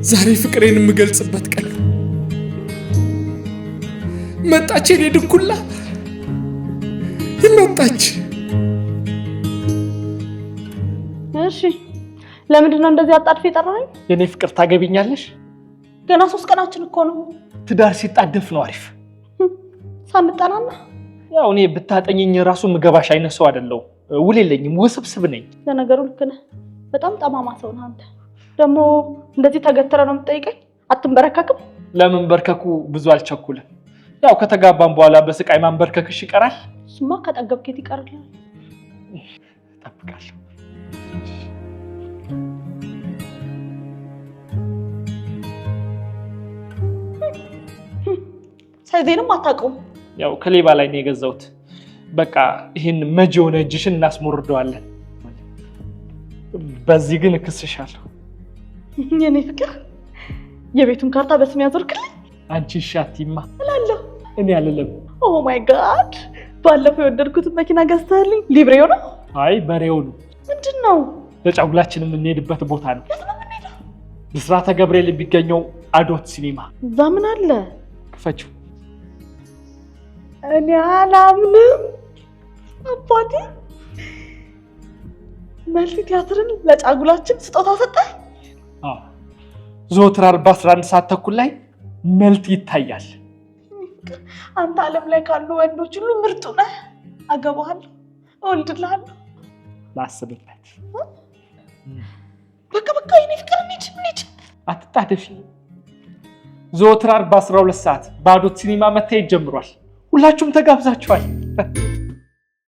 ዛሬ ፍቅሬን የምገልጽበት ቀን ነው። መጣች የኔ ድኩላ መጣች። እሺ ለምንድን ነው እንደዚህ አጣድፍ የጠራኸኝ? የኔ ፍቅር ታገቢኛለሽ? ገና 3 ቀናችን እኮ ነው። ትዳር ሲጣደፍ ነው አሪፍ። ሳንጠናና ያው እኔ ብታጠኝኝ ራሱ ምገባሽ አይነት ሰው አይደለሁ። ውል የለኝም፣ ውስብስብ ነኝ። ለነገሩ ልክ ነህ። በጣም ጠማማ ሰው ነህ አንተ። ደግሞ እንደዚህ ተገትረ ነው የምትጠይቀኝ? አትንበረከክም? ለመንበርከኩ ብዙ አልቸኩልም። ያው ከተጋባን በኋላ በስቃይ ማንበርከክሽ ይቀራል። እሱማ ከጠገብክ የት ይቀርልሃል? እጠብቃለሁ። ሳይዜንም አታውቀውም። ያው ከሌባ ላይ ነው የገዛሁት። በቃ ይህን መጅ የሆነ እጅሽን እናስሞርደዋለን። በዚህ ግን እክስሻለሁ። የኔ ፍቅር የቤቱን ካርታ በስም ያዞርክልኝ? አንቺ ሻቲማ እላለሁ። እኔ አልልም። ኦ ማይ ጋድ! ባለፈው የወደድኩትን መኪና ገዝተህልኝ ሊብሬው ነው? አይ በሬው ነው። ምንድን ነው? ለጫጉላችን የምንሄድበት ቦታ ነው። ብስራተ ገብርኤል የሚገኘው አዶት ሲኒማ። እዛ ምን አለ? ክፈችው። እኔ አላምንም። አባቴ መልቲ ቲያትርን ለጫጉላችን ስጦታ ሰጠህ? አዎ፣ ዘወትር 11 ሰዓት ተኩል ላይ መልቲ ይታያል። አንተ ዓለም ላይ ካሉ ወንዶች ሁሉ ምርጡ ነህ። አገባሃለሁ፣ እወልድልሃለሁ። ላስብበት። በቃ የኔ ፍቅር እንሂድ። አትጣደፊ። ዘወትር 12 ሰዓት በአዶት ሲኒማ መታየት ጀምሯል። ሁላችሁም ተጋብዛችኋል።